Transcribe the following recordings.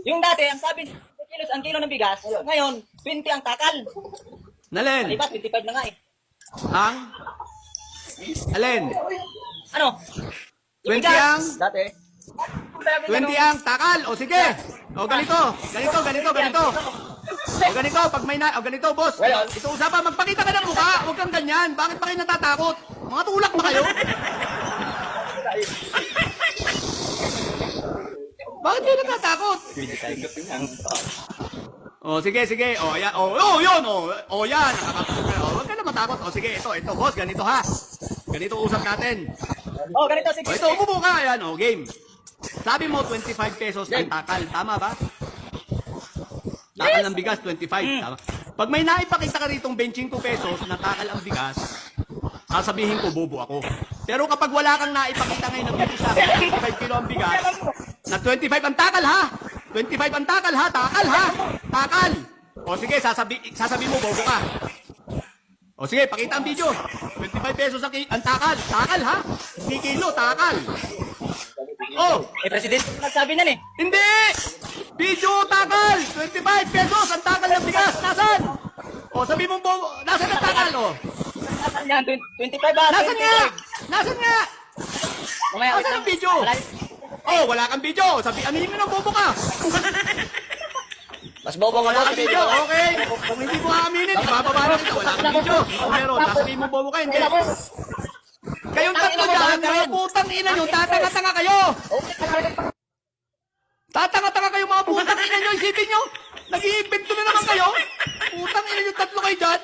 Yung dati, ang sabi, 20 kilos ang kilo ng bigas. Ngayon, 20 ang takal. Nalen, Iba, 25 na nga eh. ang? Alin? Ano? 20 ang? Dati. 20 ang takal. O sige. O ganito. O ganito, pag may na... O ganito, boss. Ito usapan, magpakita ka ng mukha. Huwag kang ganyan. Bakit pa kayo natatakot? Mga tulak ba kayo? Bakit kayo natatakot? O sige. O yan. Yun. O yan. Huwag ka na matakot. O sige, ito boss, ganito ha. Ganito usap natin. Oh, ganito, O ito, umupo ka. Ayan, o game. Sabi mo, 25 pesos ang takal. Tama ba? Takal ng bigas, 25. Tama. Pag may naipakita ka ritong 25 pesos na takal ang bigas, sasabihin ko, bobo ako. Pero kapag wala kang naipakita ngayon na bibig sa akin, 25 kilo ang bigas, na 25 ang takal ha? 25 ang takal ha? Takal ha? Takal! O sige, sasabi mo, bobo ka. O sige, pakita ang video. 25 pesos ang takal. Takal ha? Hindi kilo, takal. Oh, Presidente, nagsabi na eh. hindi! Video takal! 25 pesos ang takal ng bigas. Nasaan? O sabi mo, bobo, nasaan ang takal? O, Nasaan yan? 25 ba? nasaan nga? Nasaan nga? Mamaya, Nasaan ang video? Oh, wala kang video. Sabi, aminin mo na, bobo ka. Mas bobo Wala kang video, okay. Kung hindi mo aaminin, ibababa na kita. Wala kang video. O meron, sasabihin mo, bobo ka, hindi. Kayong tatlo dyan, mga putang ina nyo, tatanga-tanga kayo. Tatanga-tanga kayo, mga putang ina nyo. Isipin nyo, nag-i-invento na naman kayo. Putang ina nyo, tatlo kayo dyan.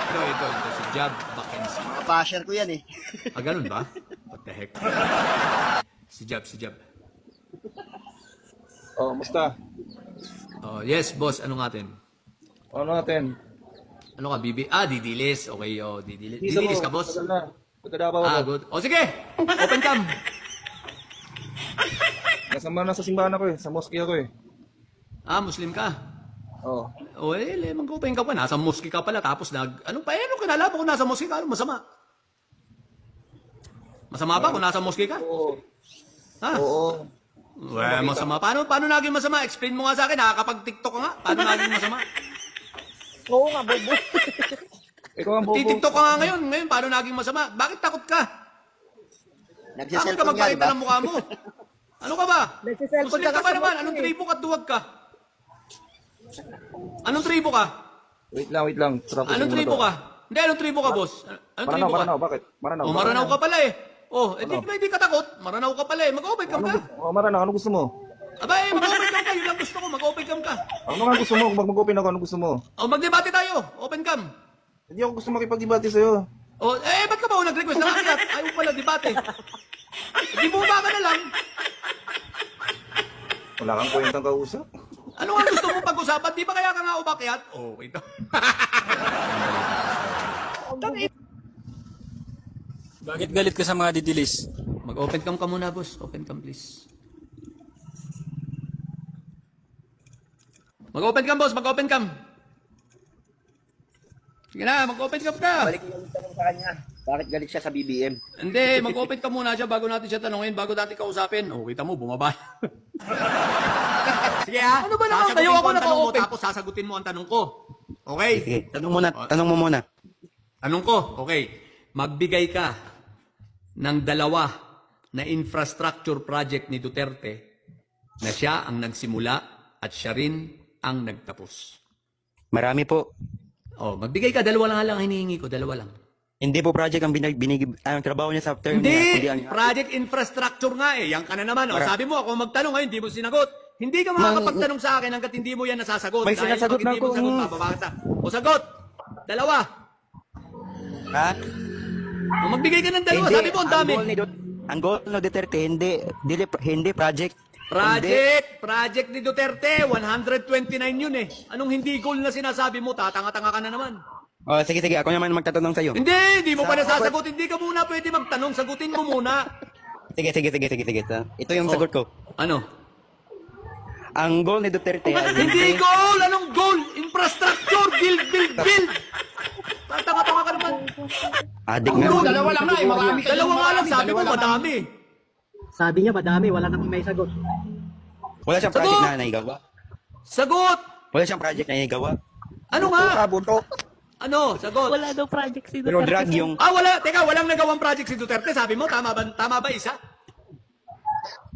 Ito, si Jab Mackenzie. Mga basher ko yan eh. Ah, ganun ba? What the heck? Si Jab. Oh, musta? Oh, yes, boss. Ano natin? Ano natin? Ano ka, Bibi? Ah, didilis. Okay, oh, didilis. Isa Didilis mo, ka, boss? tagal na. Pagkadabaw Ah, ako. good. O, sige. Open cam. Kasama na sa simbahan ako eh. Sa mosque ako eh. Ah, Muslim ka. Oh. O, mag-open ka pa. Nasa mosque ka pala. Tapos, anong pa, ano ka nalaman kung nasa mosque ka? Ano masama? Masama ba kung nasa mosque ka? Oo. Ha? Oo. Well, masama. Paano naging masama? Explain mo nga sa akin. Nakakapag-tiktok ka nga. Paano naging masama? Oo nga, bobo. Ikaw ang bobo. Titiktok ka nga ngayon. Ngayon, paano naging masama? Bakit takot ka? Takot ka Nagsiselfon nga, di magpakita ba? ng mukha mo. Ano ka ba? Nagsiselfon Muslim ka ka ba kasi, naman? boss, Anong eh. tribo ka? Duwag ka? Anong tribo ka? Wait lang. Tapos Anong tribo ka? Hindi, anong tribo ka, boss? Anong tribo ka? Maranaw. Bakit? Maranaw. Oh, Maranaw ka pala eh. Oh, hindi ka takot. Maranaw ka pala eh. Mag-open cam ka. Oh, Maranaw. Ano gusto mo? Aba eh, mag-open cam ka. Yun lang gusto ko. Mag-open cam ka. Ano nga gusto mo? Kung mag-open ako, ano gusto mo? Oh, magdebate tayo. Open cam. Hindi ako gusto makipag-debate sa'yo. Oh, ba't ka ba nag-request ng akyat? Ayaw pala debate. Di bumaba ka na lang. Wala kang kwentang kausap. Ano nga gusto mong pag-usapan? Di ba kaya ka nga umakyat? Oh, ito. Bakit galit ka sa mga didilis? Mag-open cam ka muna, boss. Open cam, please. Mag-open cam, boss. Mag-open cam. Sige na, mag-open cam ka. Balik ko yung tanong sa kanya. Bakit galit siya sa BBM? Hindi, mag-open ka muna siya bago natin siya tanongin, bago natin kausapin. Oh, kita mo, bumaba. Sige ha. Ano ba naman kayo? Ako naka-open. Tapos sasagutin mo ang tanong ko. Okay? Sige, tanong mo muna. Tanong ko, okay. Magbigay ka ng 2 na infrastructure project ni Duterte na siya ang nagsimula at siya rin ang nagtapos. Marami po. Oh, magbigay ka, 2 lang hinihingi ko, 2 lang. Hindi po project ang ang trabaho niya sa term Hindi! niya. Project infrastructure nga eh. Yan ka na naman. O, sabi mo, ako magtanong ngayon, hindi mo sinagot. Hindi ka makakapagtanong sa akin hanggat hindi mo yan nasasagot. May Dahil sinasagot pag hindi na mo ako. sagot, bababa kita. O, sagot! 2. Ha? O, magbigay ka ng 2. Sabi mo, ang dami. Ang goal ni Duterte, hindi project. Project ni Duterte, 129 yun eh. Anong hindi goal na sinasabi mo? Tatanga-tanga ka na naman. Oh, sige, ako naman magtatanong sa'yo. Hindi mo pa nasasagot. Hindi ka muna pwede magtanong. Sagutin mo muna. Sige. Ito yung sagot ko. Ano? Ang goal ni Duterte ay Hindi goal! Anong goal? Infrastructure! Build! Tatanga-tanga ka naman. adik nga. Dalawa lang na eh. Marami ka. 2 nga lang. Sabi mo, madami. Sabi niya madami, wala namang may sagot. Wala siyang project na naigawa. Sagot! Wala siyang project na naigawa. Ano nga? Bunto. Ano? Sagot. Wala daw project si Pero Duterte. drug yung... Wala. Teka, walang nagawang project si Duterte. Sabi mo, tama ba isa?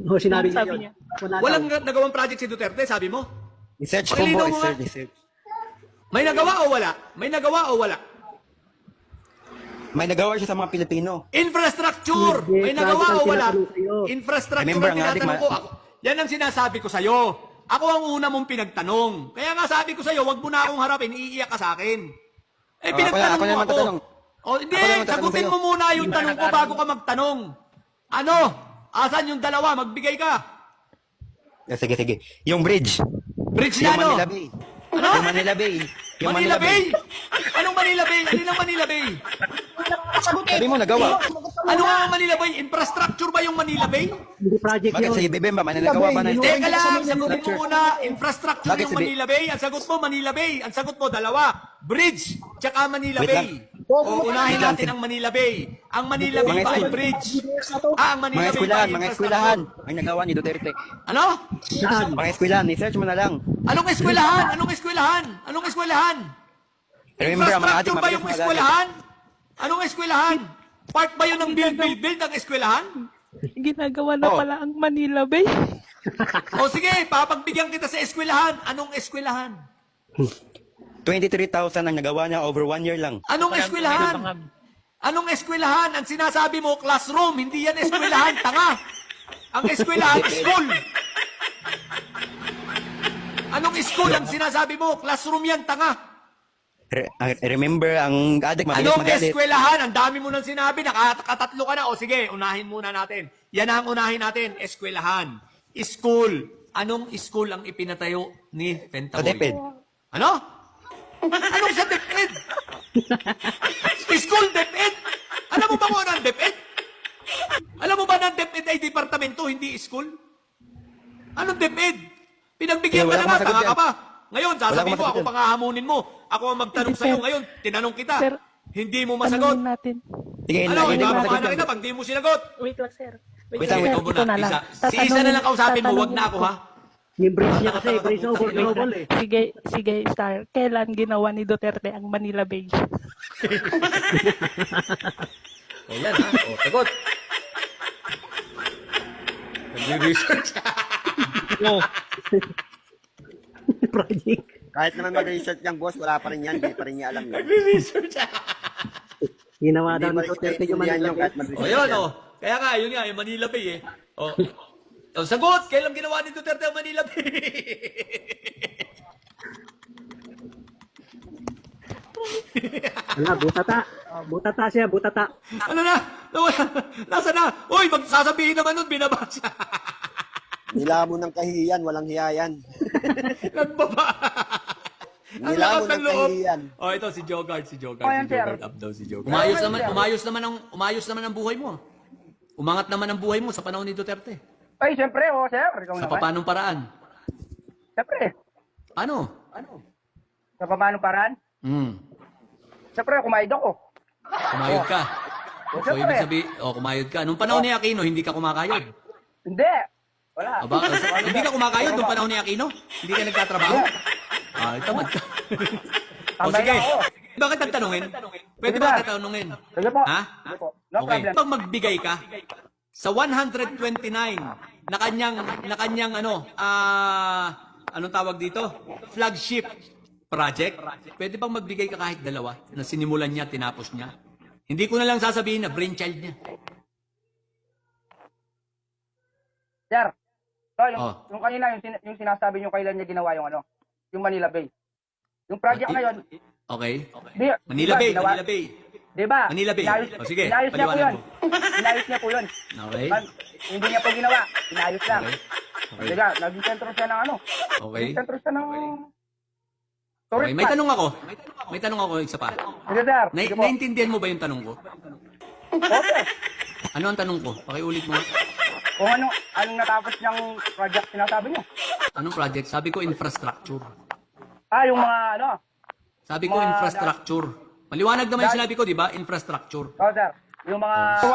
O, sinabi niya Sabi yun. niya. Walang nagawang project si Duterte, sabi mo? Research ko Pakilinaw po, mo nga. research. May nagawa o wala? May nagawa o wala? May nagawa siya sa mga Pilipino. Infrastructure! Hindi, May nagawa project o ang wala? tinatanong sa'yo. Infrastructure Remember ang nga, Adik, tinatanong ko. Yan ang sinasabi ko sa'yo. Ako ang una mong pinagtanong. Kaya nga sabi ko sa'yo, wag mo na akong harapin, iiyak ka sa akin. Pinagtanong ako mo naman ako. tatanong. Hindi, Ako naman tatanong sagutin sa'yo. mo muna yung tanong ko bago ka magtanong. Ano? Asan yung dalawa? Magbigay ka. Sige. Yung bridge. Bridge Yung na ano? Manila Bay. Ano? Yung Manila Bay. Yung Manila Bay? Anong Manila Bay? Alin ang Manila Bay? Sabi mo, nagawa. Ano nga ang Manila Bay? Infrastructure ba yung Manila Bay? Hindi project Bakit yun. sa IBM ba? May nagawa ba na Teka lang, sagutin mo muna. Infrastructure Bakit yung sabi- Manila Bay. Ang sagot mo, Manila Bay. Ang sagot mo, dalawa. Bridge, tsaka Manila Wait Bay. O, unahin Wait lang. natin ang Manila Bay. Ang Manila Bay Mga ba ay eskwel- bridge? Ang Manila Mga Bay ba eskwelahan, ay mga infrastructure? eskwelahan. May nagawa ni Duterte. Ano? Saan? Mga eskwelahan, research mo na lang. Anong eskwelahan? Anong eskwelahan? Anong eskwelahan? Remember, ang mga ating Infrastructure ba yung mabilis eskwelahan? Anong eskwelahan? Part ba yun ng build ang eskwelahan? Ginagawa na Oh. pala ang Manila Bay. O sige, papagbigyan kita sa eskwelahan. Anong eskwelahan? 23,000 ang nagawa niya over 1 year lang. Anong eskwelahan? Anong eskwelahan? Ang sinasabi mo, classroom. Hindi yan eskwelahan, tanga. Ang eskwelahan, school. Anong school ang sinasabi mo? Classroom yan, tanga. Remember, ang adik mabilis Anong magalit. eskwelahan? Ang dami mo nang sinabi, nakakatatlo ka na. O sige, unahin muna natin. Yan ang unahin natin, eskwelahan. School. Anong school ang ipinatayo ni Pentahoy? DepEd. Ano? Anong sa DepEd? School DepEd? Alam mo ba kung ano ang DepEd? Alam mo ba na ang DepEd ay departamento, hindi school? Anong DepEd? Pinagbigyan Wala ka na akong nga, masagot tanga ka yan. pa. Ngayon, sasabihin akong mo, ako masagot yan. pangahamunin mo. Ako ang magtanong Sir. sa'yo. Ngayon, tinanong kita. Sir. Hindi mo masagot. Tanungin natin. Sige, Ano, hindi mo ibababa masagot na kita yan. pag di mo sinagot. Wait lang, sir. Wait lang, sir. Ito muna, Ito na lang. isa. Si isa na lang kausapin mo, wag na ako ha. Yung bridge niya kasi, bridge over global eh. Sige, Star. Kailan ginawa ni Duterte ang Manila Bay? O yan ha, o sagot. Nag-research. Project. Kahit naman mag-research yung boss, wala pa rin yan. Hindi pa rin niya alam yun. Nag-research. Ginawa daw ni Duterte yung Manila Bay. O yun o. Kaya nga, yun nga, yung Manila Bay eh. O sagot, kailan ginawa ni Duterte ang Manila Bay? Wala, butata. Butata siya, butata. Ano na? Nawala. Nasa na? Uy, magsasabihin naman nun, binabasa. Nilamo ng kahiyan, walang hiyayan. Nagbaba. Ang Nilamo lakas ng ng loob. kahiyan. Oh, ito si Jogard, si Jogard up daw si Jogard. Umayos naman ang buhay mo. Umangat naman ang buhay mo sa panahon ni Duterte. Ay, siyempre, sir. Ikaw Sa naman. papanong paraan. Siyempre. Ano? Sa pamanong paraan? Siyempre, kumain ako. Kumayod ka. So, ibig sabihin, kumayod ka. Nung panahon ni Aquino, hindi ka kumakayod. Hindi. Wala. Aba, hindi ka kumakayod nung panahon ni Aquino? Hindi ka nagtatrabaho? Tamad ka. O sige. Bakit tatanungin? Pwede ba tatanungin? Sige po. Ha? Sige po. No Okay. problem. Pag magbigay ka sa 129 na kanyang anong tawag dito? Flagship project, pwede bang magbigay ka kahit dalawa na sinimulan niya, tinapos niya? Hindi ko na lang sasabihin na brainchild niya. Sir. So, yung Oh. kanina, yung sinasabi nyo kailan niya ginawa yung Manila Bay. Yung project na yun, Okay. Manila Bay. Di ba? Manila Bay. Inayos, Sige, inayos niya po paliwanag yun. Inayos niya po yun. Okay. Hindi niya po ginawa. Inayos lang. Okay. Diga, naging sentro siya ng Okay. Naging sentro siya ng Okay, tourist may spot. tanong ako. May tanong ako isa pa. Sige, sir. Na Sige po. naintindihan mo ba yung tanong ko? Okay. Ano ang tanong ko? Pakiulit mo nga. Kung anong natapos niyang project sinasabi niyo. Anong project? Sabi ko infrastructure. Yung mga Sabi ko infrastructure. Maliwanag naman yung sinabi ko, di ba? Infrastructure. Oh, sir. Yung mga... So,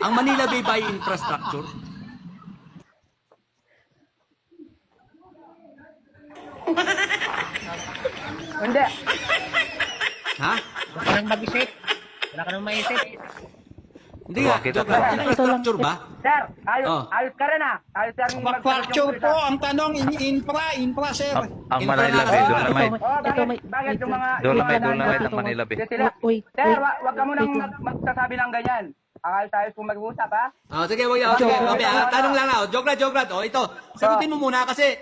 ang Manila Bay ba ay infrastructure? Hindi. Ha? Wala ka nang mag-isip. Wala ka nang maisip. Hindi nga, joke lang. Infrastructure ba? Sir, ayos, Oh. ayos ka rin ah. Ayos ka rin Fracture po ang tanong, infra, sir. Ang Manila Bay, Dolomite. Oh, bakit yung mga... Dolomite ang Manila Bay. Sila. Wait, Sir, wag ka munang magsasabi ng ganyan. Ayos kung mag-uusap ha. Sige, wag yan. Sige, okay. Tanong lang ako. Joke lang. Ito, sagutin mo muna kasi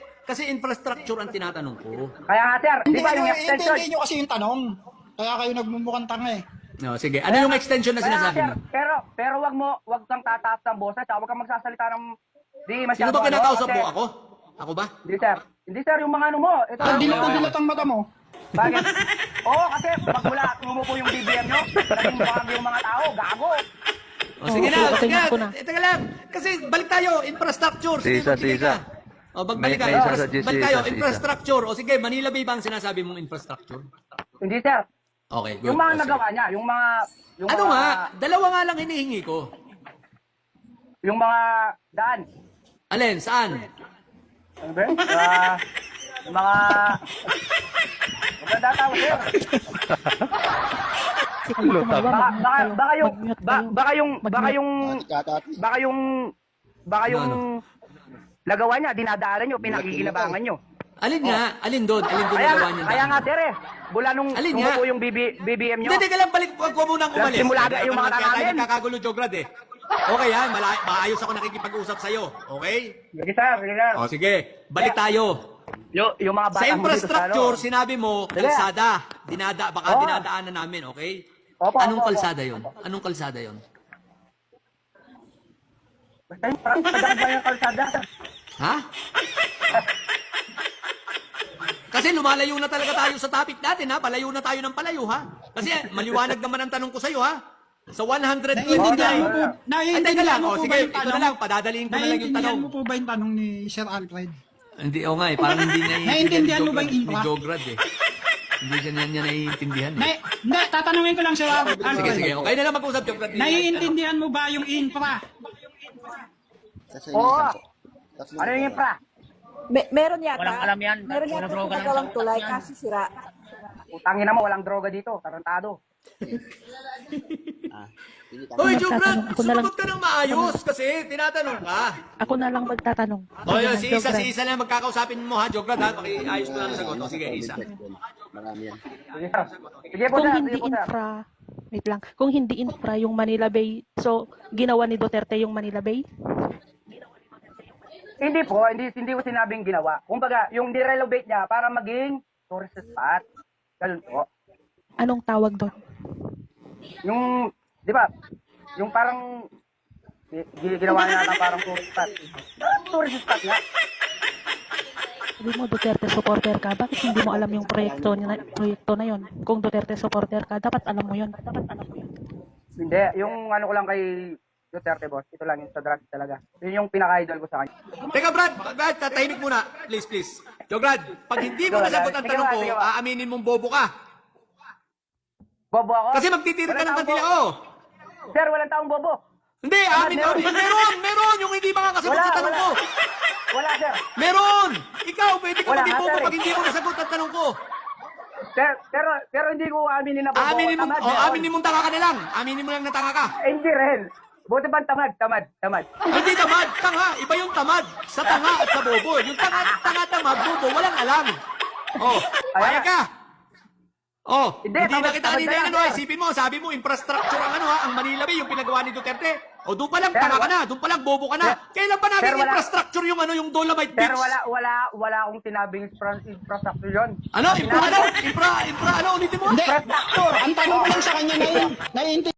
infrastructure ang tinatanong ko. Kaya nga sir, di ba yung extension? Hindi nyo kasi yung tanong. Kaya kayo nagmumukhang tanga eh. No, sige. Ano yung extension na sinasabi mo? Pero wag kang tataas ng boses, wag kang magsasalita ng di Sino masyado. ba kinakausap kasi- mo? Ako? Ako ba? Hindi sir, yung mga ano mo. Ito. Dilat ang mata mo. Bakit? Oo, kasi pag mula umupo yung BBM nyo, naging mukhang yung mga tao, gago. Sige na. tingnan ko na. Teka lang. Kasi balik tayo. Infrastructure. Sige, Sisa, magbigay sisa. ka. Magbalik May ka. isa sa GC, Balik tayo. isa. Infrastructure. Sige, Manila Bay ba ang sinasabi mong infrastructure? Hindi sir. Okay, good. Yung mga Sige. nagawa niya, yung mga... Yung Ano mga, nga? Dalawa nga lang hinihingi ko. Yung mga daan. Alin? Saan? Ano ba? Yung mga... Maganda tao sir. Baka yung nagawa niya, dinadaanan nyo, pinakikinabangan nyo. Alin nga? Alin doon? Alin doon Kaya, nagawa niya? kaya nga sir eh, mula nung Alin umupo nga? yung BBM nyo, Hindi, teka lang, balik. Huwag mo munang umalis. Simulaga yung mga Kaya tayo tanganin. nagkakagulo, Jograd eh. Okay yan, maayos ako nakikipag-usap sa'yo. Okay? sige sir, sige sir. O sige, balik tayo. Yung mga Sa bata infrastructure, sinabi mo, Sige. kalsada. Baka Oo. dinadaanan namin, okay? Opo, Anong opo, kalsada yon? Anong kalsada yon? Basta yung parang kadang yung kalsada. Ha? Kasi lumalayo na talaga tayo sa topic natin, ha? Palayo na tayo ng palayo, ha? Kasi maliwanag naman ang tanong ko sa'yo, ha? Sa 120 Naiintindihan mo po, Ay, teka lang. O, po sige, ba yung ito tanong? na lang. Padadaliin ko na lang yung Naiintindihan tanong. mo po ba yung tanong ni Sir Alfred? Hindi, o nga eh. Parang hindi Naiintindihan mo ba yung ni infra? Jograd eh. Hindi niya naiintindihan eh. Hindi, tatanungin ko lang Sir Alfred. Sige, sige. Okay na lang mag-usap, Jograd. Naiintindihan mo ba yung infra? Oo. Ano yung infra? Meron yata. Walang alam yan. Meron yata Walang droga lang ginagawang sa tulay yan. kasi sira. Utangin na mo, walang droga dito, tarantado. Hoy, Jograd! Ako na lang. Sumagot ka ng maayos kasi tinatanong ka. Ako na lang magtatanong. O yun, si Isa, Jograd. si Isa lang magkakausapin mo ha, Jograd ha. Pakiayos mo lang ang sagot. O sige, Isa. Marami yan. Sige sir. Sige po Kung sir, hindi sige po sir. infra, wait lang. Kung hindi infra yung Manila Bay, so ginawa ni Duterte yung Manila Bay? Hindi po, hindi ko sinabing ginawa. Kumbaga, yung de-renovate niya para maging tourist spot. Ganun po. Anong tawag doon? Yung, di ba, yung parang, ginawa niya na parang tourist spot. Tourist spot nga. Sabi mo, Duterte supporter ka. Bakit hindi mo alam yung proyekto na yun? Kung Duterte supporter ka, dapat alam mo yun. Hindi, yung ano ko lang kay Duterte boss, ito lang yung sa drugs talaga. Yun yung pinaka-idol ko sa kanya. Teka, Brad, tatahimik muna. Please, please. Jograd, pag hindi mo nasagot ang tanong ko, aaminin mong bobo ka. Bobo ako? Kasi magtitira ka ng Walang kantila, taong oh. bobo. Sir, walang taong bobo. Hindi, meron, yung hindi makakasagot Wala, sa tanong wala. ko. Wala, sir. Meron! Ikaw, pwede ka Wala maging nga, bobo sir, pag hindi mo nasagot ang tanong ko. Pero hindi ko aminin na bobo. Aminin mong tanga ka na lang. Aminin mo lang na tanga ka. Hindi rin. Buti ba tamad? Hindi tamad, tanga. Iba yung tamad. Sa tanga at sa bobo. Yung tamad, bobo, walang alam. Oh, payag ka. Oh, hindi tamad- na kita tamad kanina na yung yan, ano, sir. isipin mo, sabi mo, infrastructure ang ano ha, ang Manila Bay, yung pinagawa ni Duterte. O, doon pa lang, Sir, tanga ka na, doon pa lang, bobo ka na. Kailan pa namin Sir, wala- infrastructure yung ano, yung Dolomite Beach? Pero wala akong sinabing infrastructure yun. Ano, ulitin mo? Hindi, ang tanong ko lang sa kanya, naiintindihan